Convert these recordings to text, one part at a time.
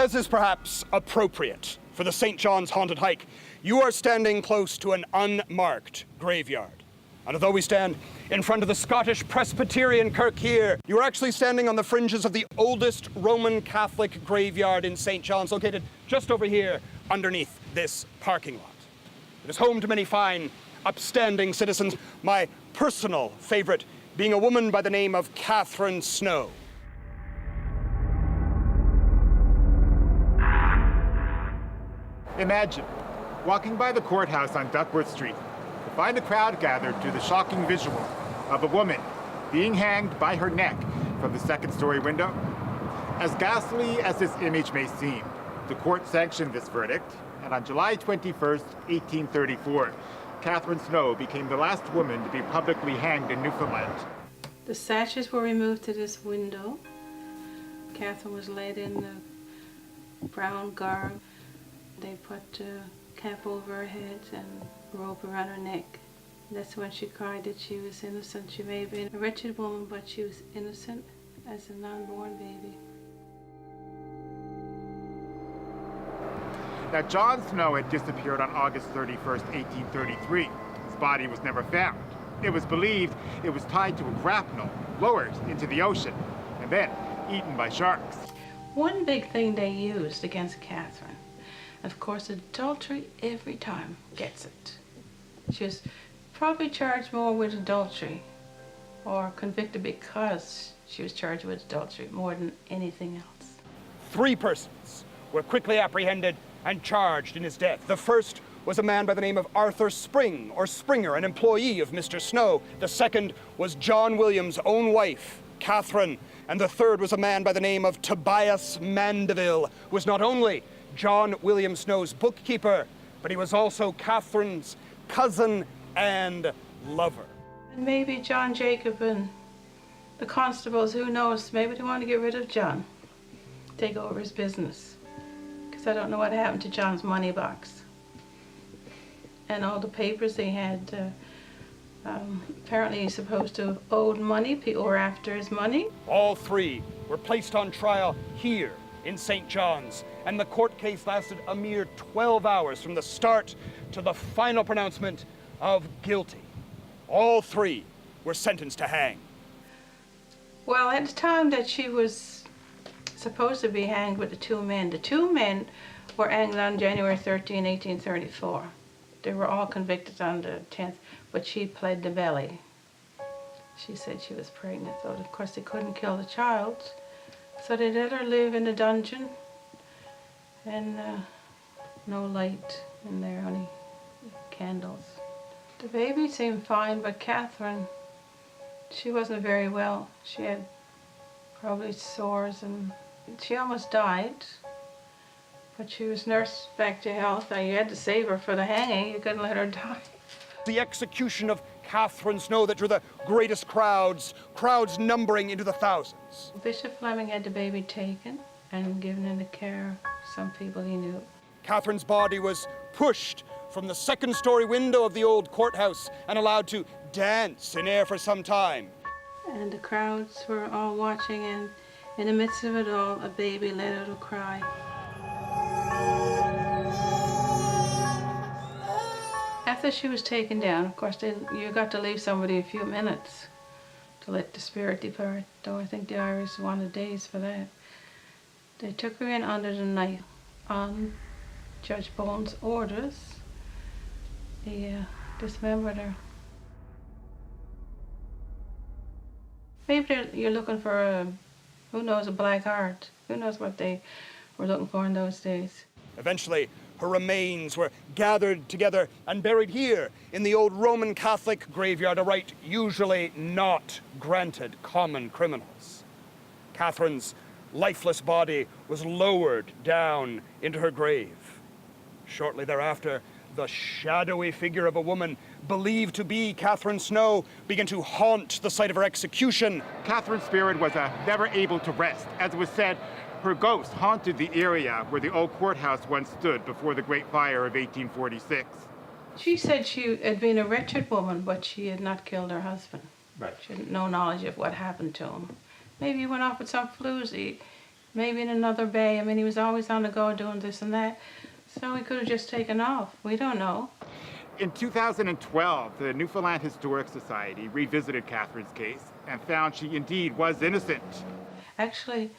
As is perhaps appropriate for the St. John's Haunted Hike, you are standing close to an unmarked graveyard. And although we stand in front of the Scottish Presbyterian Kirk here, you are actually standing on the fringes of the oldest Roman Catholic graveyard in St. John's, located just over here underneath this parking lot. It is home to many fine, upstanding citizens, my personal favorite being a woman by the name of Katherine Snow. Imagine walking by the courthouse on Duckworth Street to find a crowd gathered to the shocking visual of a woman being hanged by her neck from the second-story window. As ghastly as this image may seem, the court sanctioned this verdict, and on July 21st, 1834, Katherine Snow became the last woman to be publicly hanged in Newfoundland. The sashes were removed to this window. Katherine was laid in the brown garb. They put a cap over her head and rope around her neck. That's when she cried that she was innocent. She may have been a wretched woman, but she was innocent as a non-born baby. Now, John Snow had disappeared on August 31st, 1833. His body was never found. It was believed it was tied to a grapnel, lowered into the ocean, and then eaten by sharks. One big thing they used against Katherine, of course, adultery every time gets it. She was probably charged more with adultery or convicted because she was charged with adultery more than anything else. 3 persons were quickly apprehended and charged in his death. The first was a man by the name of Arthur Spring, or Springer, an employee of Mr. Snow. The second was John Williams' own wife, Katherine. And the third was a man by the name of Tobias Mandeville, who was not only John William Snow's bookkeeper, but he was also Katherine's cousin and lover. And maybe John Jacob and the constables, who knows, maybe they want to get rid of John, take over his business. Because I don't know what happened to John's money box. And all the papers they had, apparently he's supposed to have owed money, people were after his money. All 3 were placed on trial here in St. John's, and the court case lasted a mere 12 hours from the start to the final pronouncement of guilty. All 3 were sentenced to hang. Well, at the time that she was supposed to be hanged with the 2 men, the 2 men were hanged on January 13, 1834. They were all convicted on the 10th, but she pled the belly. She said she was pregnant, though of course they couldn't kill the child. So they let her live in the dungeon, and no light in there, only candles. The baby seemed fine, but Katherine, she wasn't very well. She had probably sores, and she almost died. But she was nursed back to health. Now, you had to save her for the hanging. You couldn't let her die. The execution of Katherine Snow that drew the greatest crowds numbering into the thousands. Bishop Fleming had the baby taken and given into care of some people he knew. Katherine's body was pushed from the second-story window of the old courthouse and allowed to dance in air for some time. And the crowds were all watching, and in the midst of it all, a baby let out a cry. After she was taken down, of course, you got to leave somebody a few minutes to let the spirit depart, though I think the Irish wanted days for that. They took her in under the night on Judge Bowen's orders. He dismembered her. Maybe you're looking for who knows, a black heart. Who knows what they were looking for in those days. Eventually, her remains were gathered together and buried here in the old Roman Catholic graveyard, a right usually not granted common criminals. Katherine's lifeless body was lowered down into her grave. Shortly thereafter, the shadowy figure of a woman believed to be Katherine Snow began to haunt the site of her execution. Katherine's spirit was never able to rest. As it was said, her ghost haunted the area where the old courthouse once stood before the Great Fire of 1846. She said she had been a wretched woman, but she had not killed her husband. Right. She had no knowledge of what happened to him. Maybe he went off with some floozy. maybe in another bay. I mean, he was always on the go doing this and that. So he could have just taken off. We don't know. In 2012, the Newfoundland Historic Society revisited Katherine's case and found she indeed was innocent. Actually,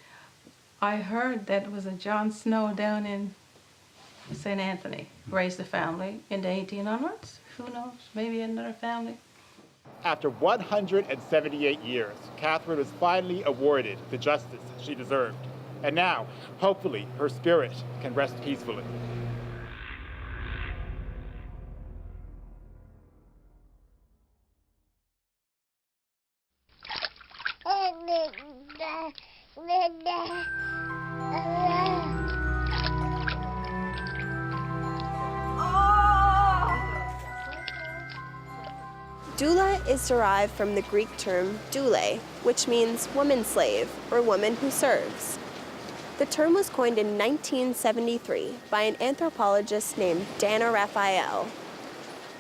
I heard that it was a John Snow down in St. Anthony raised a family in the 1800s. Who knows? Maybe another family. After 178 years, Katherine was finally awarded the justice she deserved. And now, hopefully, her spirit can rest peacefully. Doula is derived from the Greek term doule, which means woman slave or woman who serves. The term was coined in 1973 by an anthropologist named Dana Raphael.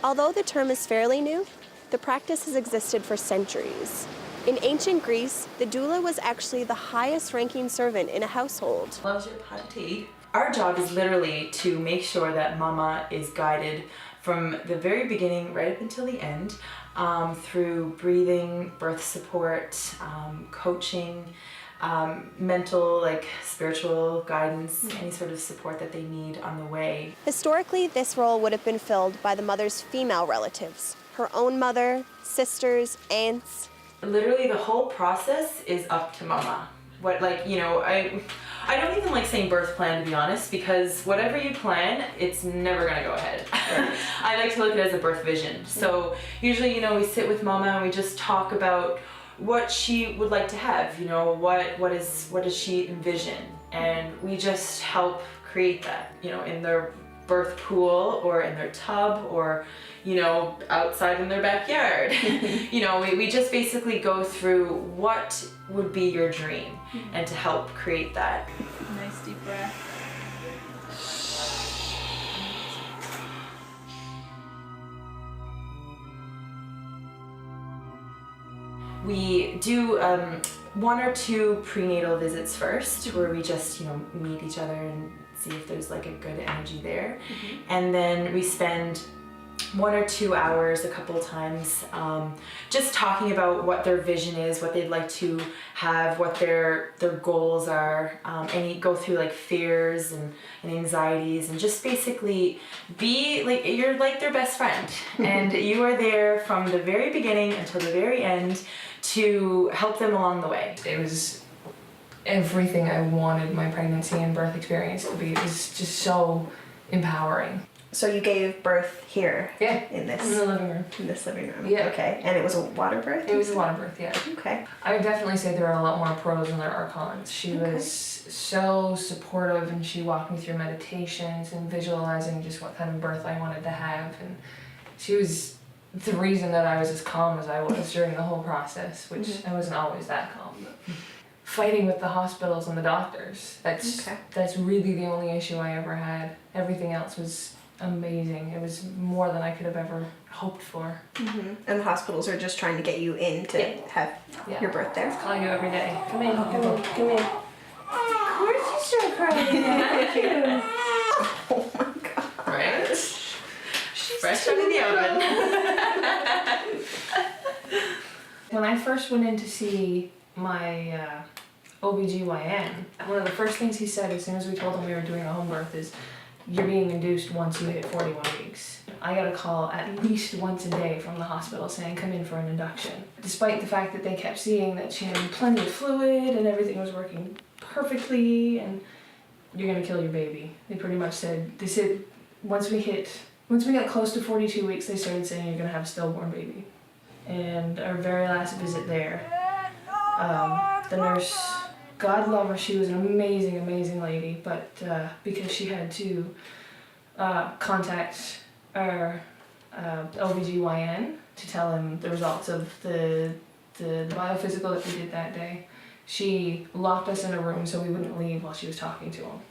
Although the term is fairly new, the practice has existed for centuries. In ancient Greece, the doula was actually the highest-ranking servant in a household. Loves your pot of tea. Our job is literally to make sure that mama is guided from the very beginning right up until the end, through breathing, birth support, coaching, mental, spiritual guidance, any sort of support that they need on the way. Historically, this role would have been filled by the mother's female relatives, her own mother, sisters, aunts. Literally the whole process is up to mama. I don't even like saying birth plan, to be honest, because whatever you plan, it's never gonna go ahead. I like to look at it as a birth vision. So usually, we sit with mama and we just talk about what she would like to have, what does she envision? And we just help create that, in their birth pool or in their tub or, outside in their backyard. We just basically go through what would be your dream and to help create that. Nice deep breath. We do 1 or 2 prenatal visits first, where we just, meet each other and see if there's a good energy there. And then we spend 1 or 2 hours a couple of times just talking about what their vision is, what they'd like to have, what their goals are, and go through fears and anxieties, and just basically be you're their best friend. And you are there from the very beginning until the very end to help them along the way. It was everything I wanted my pregnancy and birth experience to be. It was just so empowering. So you gave birth here? Yeah. In this living room. In this living room? Yeah. Okay. And it was a water birth? It was a water birth, yeah. Okay. I would definitely say there are a lot more pros than there are cons. She was so supportive, and she walked me through meditations and visualizing just what kind of birth I wanted to have. And she was the reason that I was as calm as I was during the whole process, which I wasn't always that calm. But fighting with the hospitals and the doctors, that's really the only issue I ever had. Everything else was amazing. It was more than I could have ever hoped for. And the hospitals are just trying to get you in to have your birth there? Calling you every day. Come in, come in. Of course you're so proud. Oh my God. Right? She's fresh out of the oven. When I first went in to see my OBGYN, one of the first things he said as soon as we told him we were doing a home birth is, "You're being induced once you hit 41 weeks." I got a call at least once a day from the hospital saying, "Come in for an induction." Despite the fact that they kept seeing that she had plenty of fluid and everything was working perfectly, and "You're gonna kill your baby." They pretty much said, once we got close to 42 weeks, they started saying, "You're gonna have a stillborn baby." And our very last visit there, the nurse, God love her, she was an amazing, amazing lady, but because she had to contact our OBGYN to tell him the results of the biophysical that we did that day, she locked us in a room so we wouldn't leave while she was talking to him.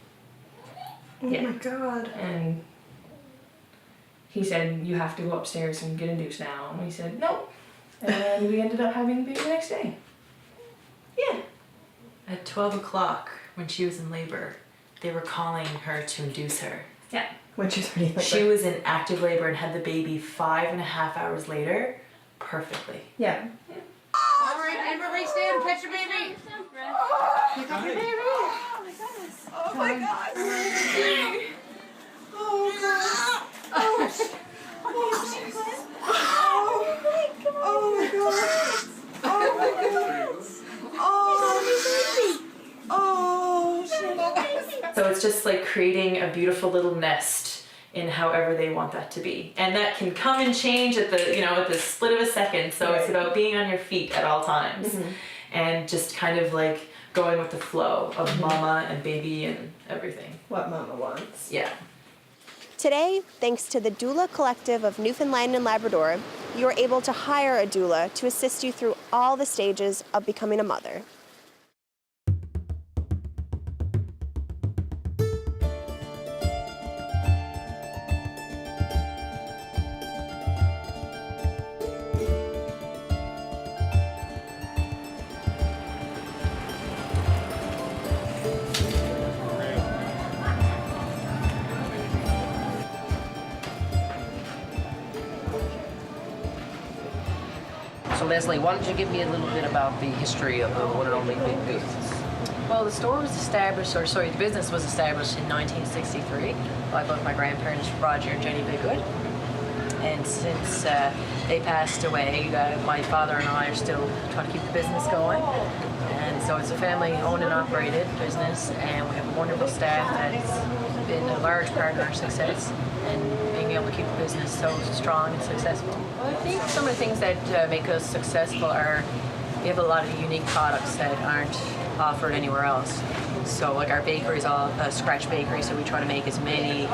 Oh my God. And he said, "You have to go upstairs and get induced now." And we said, "Nope." And we ended up having the baby the next day. Yeah. At 12 o'clock, when she was in labor, they were calling her to induce her. Yeah. Which is pretty like She was in active labor and had the baby 5.5 hours later, perfectly. Yeah. All right, everybody stand, catch your baby. Pick up your baby. Oh my goodness. Oh my God. Oh God. Oh. Oh Jesus. Oh my God. Oh my God. Oh my goodness. Oh. Oh shit. So it's just like creating a beautiful little nest in however they want that to be. And that can come and change at the, you know, at the split of a second. So it's about being on your feet at all times and just kind of like going with the flow of mama and baby and everything. What mama wants. Yeah. Today, thanks to the Doula Collective of Newfoundland and Labrador, you are able to hire a doula to assist you through all the stages of becoming a mother. So Leslie, why don't you give me a little bit about the history of the one and only Big Goose? Well, the store was established, or sorry, the business was established in 1963 by both my grandparents, Roger and Jenny Biggood. And since they passed away, my father and I are still trying to keep the business going. And so it's a family-owned and operated business, and we have a wonderful staff that's been a large part of our success and being able to keep the business so strong and successful. Well, I think some of the things that make us successful are we have a lot of unique products that aren't offered anywhere else. So like our bakery is all a scratch bakery, so we try to make as many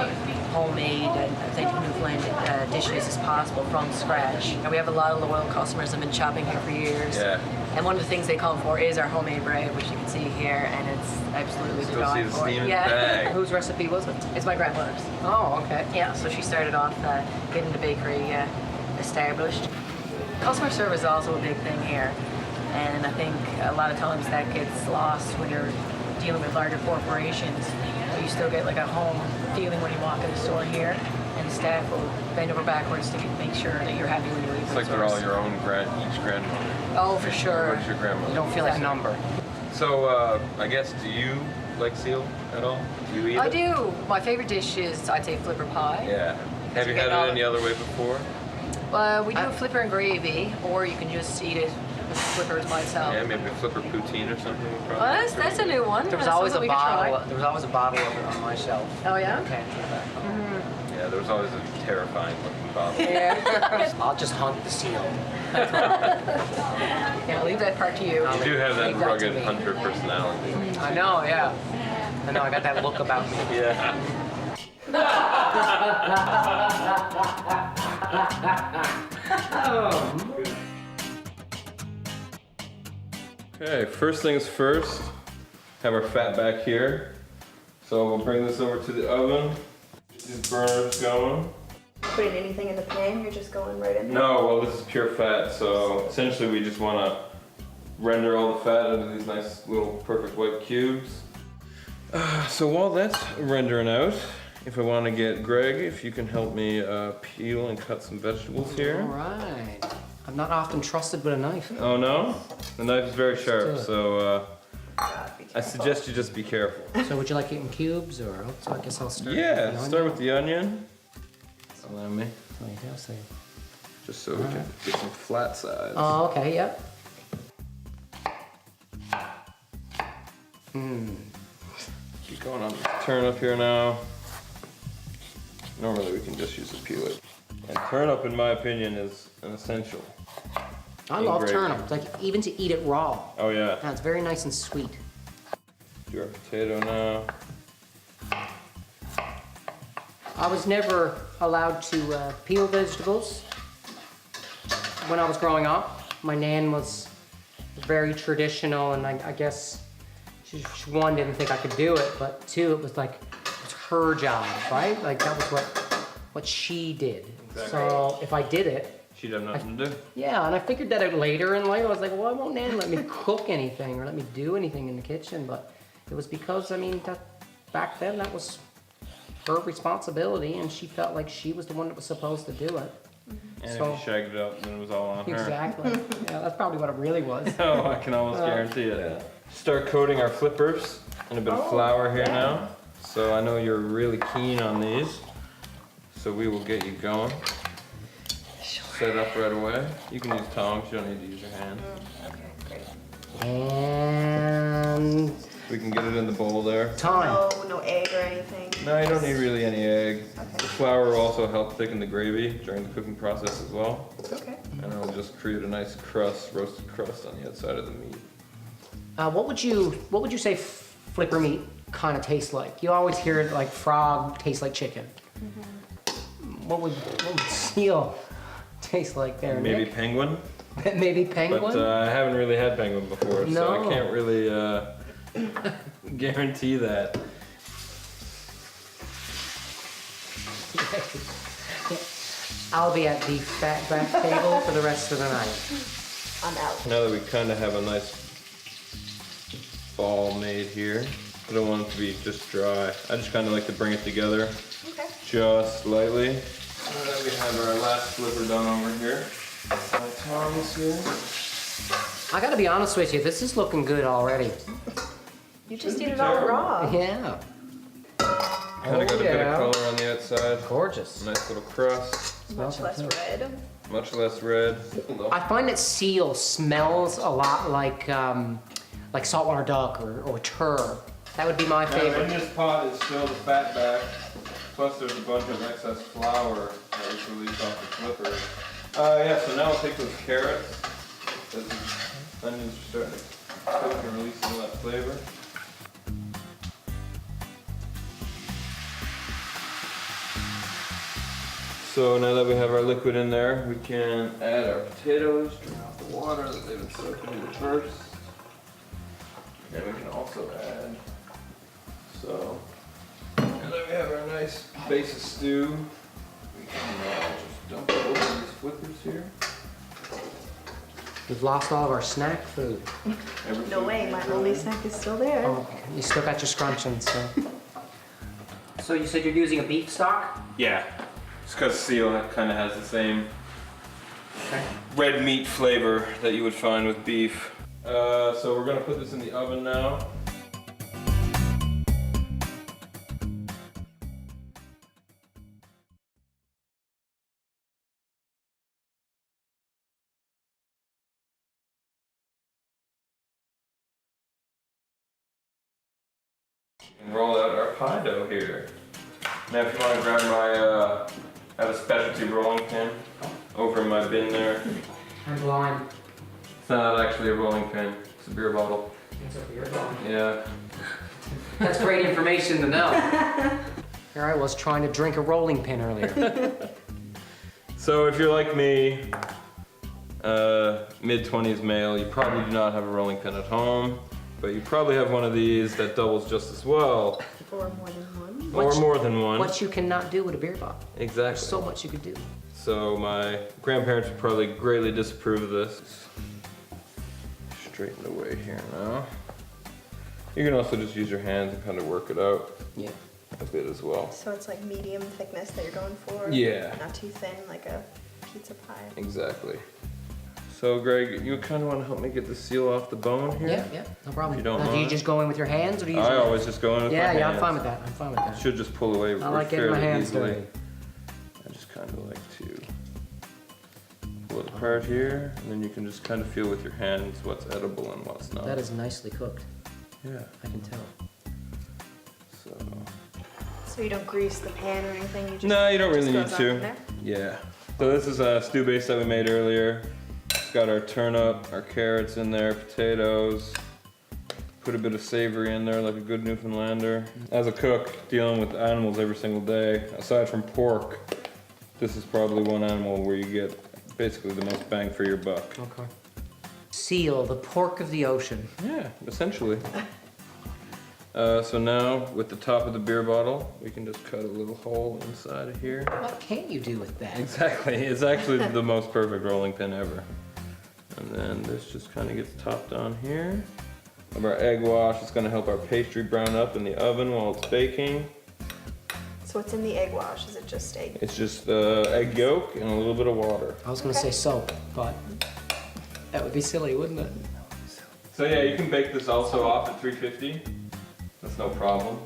homemade and authentic Newfoundland dishes as possible from scratch. And we have a lot of loyal customers that have been shopping here for years. Yeah. And one of the things they come for is our homemade bread, which you can see here, and it's absolutely to Still die see the for. steaming Yeah. bag. Whose recipe was it? It's my grandmother's. Oh, okay. Yeah, so she started off getting the bakery established. Customer service is also a big thing here, and I think a lot of times that gets lost when you're dealing with larger corporations. But you still get like a home feeling when you walk in the store here, and the staff will bend over backwards to make sure that you're happy when you leave. It's like they're all your own each grandmother. Oh, for sure. What's your grandmother? You don't feel like a number. So, I guess, do you like seal at all? Do you eat I it? do. My favorite dish is, I'd say, flipper pie. Yeah. Have you get had all it any the- other way before? We do a flipper and gravy, or you can just eat it with flippers by itself. Yeah, maybe a flipper poutine or something. would probably Well, work. that's a new one. There was That's always a something we could try. bottle. There was always a bottle of it on my shelf. Oh yeah. Okay. Yeah, there was always a terrifying looking bottle. Yeah. I'll just hunt the seal. Yeah, leave that part to you. You do have that Leave that to rugged me. hunter personality. I know, yeah. I know. I got that look about me. Yeah. Okay, first things first, have our fat back here. So we'll bring this over to the oven. Get these burners going. Putting anything in the pan, you're just going right in there? No, well this is pure fat, so essentially we just want to render all the fat into these nice little perfect white cubes. So while that's rendering out, if I want to get Greg, if you can help me peel and cut some vegetables here. All right. I'm not often trusted with a knife. Oh no? The knife is very sharp, do it. so I suggest you just be careful. So would you like it in cubes, or so I guess I'll start. Yeah, with the start onion? with the onion. Allow me. There you go. So. Just so we can get some flat sides. Oh, okay. Yep. Keep going on this turnip here now. Normally we can just use a peeler. And turnip, in my opinion, is an essential. I love Gravy. turnip. Like even to eat it raw. Oh yeah. Yeah, it's very nice and sweet. Do our potato now. I was never allowed to peel vegetables when I was growing up. My nan was very traditional, and I guess she one, didn't think I could do it, but two, it was like it was her job, right? Like that was what she did. Exactly. So if I did it, She'd have nothing to do. yeah, and I figured that out later in life. I was like, well, why won't Nan let me cook anything or let me do anything in the kitchen? But it was because, I mean, that back then that was her responsibility, and she felt like she was the one that was supposed to do it. And So- if you shagged it up, then it was all on her. Exactly. Yeah, that's probably what it really was. Oh, I can almost guarantee it. Start coating our flippers and a bit of flour here now. So I know you're really keen on these. So we will get you going. Set up right away. You can use tongs, you don't need to use your hand. And We can get it in the bowl there. time. No egg or anything. No, you don't need really any egg. The flour will also help thicken the gravy during the cooking process as well. Okay. And it'll just create a nice crust, roasted crust on the outside of the meat. What would you say flipper meat kind of tastes like? You always hear it like frog tastes like chicken. What would seal taste like there? Maybe Nick? penguin, Maybe penguin. but I haven't really had penguin before, so No. I can't really guarantee that. I'll be at the fat back table for the rest of the night. I'm out. Now that we kind of have a nice ball made here, I don't want it to be just dry. I just kind of like to bring it together just slightly. Now that we have our last flipper done over here, my tongs here. I gotta be honest with you, this is looking good already. You just eat it all raw. Yeah. Kind of got a bit of color on the outside. Gorgeous. Nice little crust. Much less red. Much less red. I find that seal smells a lot like saltwater duck or tur. That would be my Now, favorite. in this pot is still the fat back, plus there's a bunch of excess flour that was released off the flipper. Yeah, so now we'll take those carrots. As the onions are starting to cook and release some of that flavor. So now that we have our liquid in there, we can add our potatoes, drain off the water that they've been soaking in first. And we can also add, so, and then we have our nice base of stew. We can just dump it over these flippers here. We've lost all of our snack food. No way, my only snack is still there. Oh, you still got your scrunchions, so. So you said you're using a beef stock? Yeah, it's because seal kind of has the same red meat flavor that you would find with beef. So we're gonna put this in the oven now. And roll out our pie dough here. Now if you want to grab my, I have a specialty rolling pin over in my bin there. I'm blind. It's not actually a rolling pin, it's a beer bottle. It's a beer bottle. Yeah. That's great information to know. Here I was trying to drink a rolling pin earlier. So if you're like me, mid-20s male, you probably do not have a rolling pin at home, but you probably have one of these that doubles just as well. Or more than one. Or more than one. What you cannot do with a beer bottle. Exactly. There's so much you could do. So my grandparents would probably greatly disapprove of this. Straighten away here now. You can also just use your hands and kind of work it out Yeah. a bit as well. So it's like medium thickness that you're going for? Yeah. Not too thin like a pizza pie. Exactly. So Greg, you kind of want to help me get the seal off the bone here? Yeah, no problem. If you don't Now, do you mind. just go in with your hands, or do you use I your always just go in with my hands. Yeah, I'm fine with that. I'm fine with that. Should just pull away I like getting my fairly hands easily. dirty. I just kind of like to pull it apart here, and then you can just kind of feel with your hands what's edible and what's not. That is nicely cooked. Yeah. I can tell. So. So you don't grease the pan or anything? You just, No, you don't really need just goes on to. there? Yeah. So this is a stew base that we made earlier. It's got our turnip, our carrots in there, potatoes. Put a bit of savory in there like a good Newfoundlander. As a cook, dealing with animals every single day, aside from pork, this is probably one animal where you get basically the most bang for your buck. Okay. Seal, the pork of the ocean. Yeah, essentially. So now, with the top of the beer bottle, we can just cut a little hole inside of here. What can't you do with that? Exactly, it's actually the most perfect rolling pin ever. And then this just kind of gets topped on here. of our egg wash. It's gonna help our pastry brown up in the oven while it's baking. So what's in the egg wash? Is it just egg? It's just egg yolk and a little bit of water. I was gonna say soap, but that would be silly, wouldn't it? So yeah, you can bake this also off at 350. That's no problem.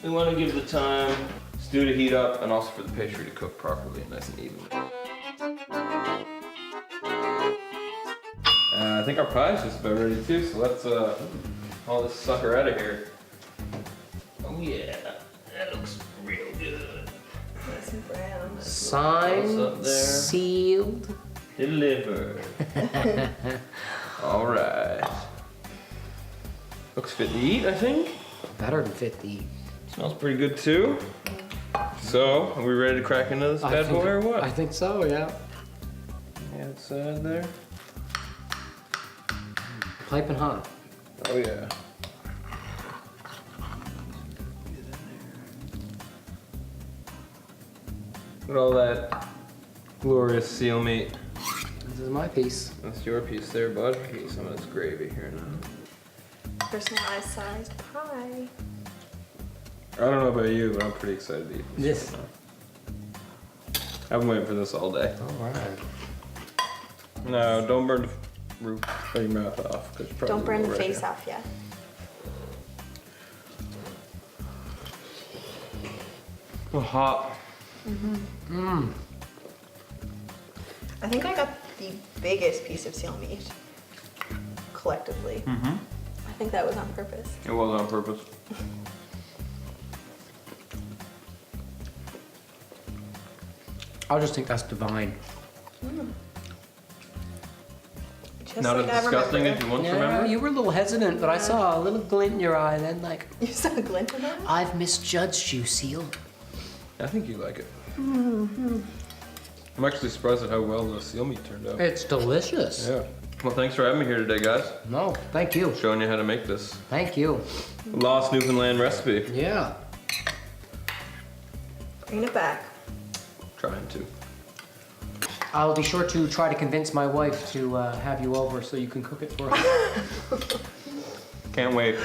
We want to give the time stew to heat up and also for the pastry to cook properly and nice and even. I think our pie's just about ready too, so let's haul this sucker out of here. Oh yeah, that looks real good. Nice and brown. Signed, What's up there? sealed. Delivered. All right. Looks fit to eat, I think. Better than 50. Smells pretty good too. So, are we ready to crack into this bad boy or what? I think so, yeah. Outside there. Piping hot. Oh yeah. Look at all that glorious seal meat. This is my piece. That's your piece there, bud. Get some of this gravy here now. Personalized sized pie. I don't know about you, but I'm pretty excited to eat this. Yes. I've been waiting for this all day. All right. No, don't burn the roof of your mouth off. 'Cause you probably Don't burn will the right face here. off yet. Oh, hot. I think I got the biggest piece of seal meat collectively. I think that was on purpose. It was on purpose. I just think that's divine. Just Not like as I disgusting remember. as you once Yeah, remember. you were a little hesitant, but I saw a little glint in your eye then, like, You saw a glint in that? I've misjudged you, Seal. I think you like it. I'm actually surprised at how well the seal meat turned out. It's delicious. Yeah. Well, thanks for having me here today, guys. No, thank you. Showing you how to make this Thank you. lost Newfoundland recipe. Yeah. Bring it back. Trying to. I'll be sure to try to convince my wife to have you over so you can cook it for her. Can't wait.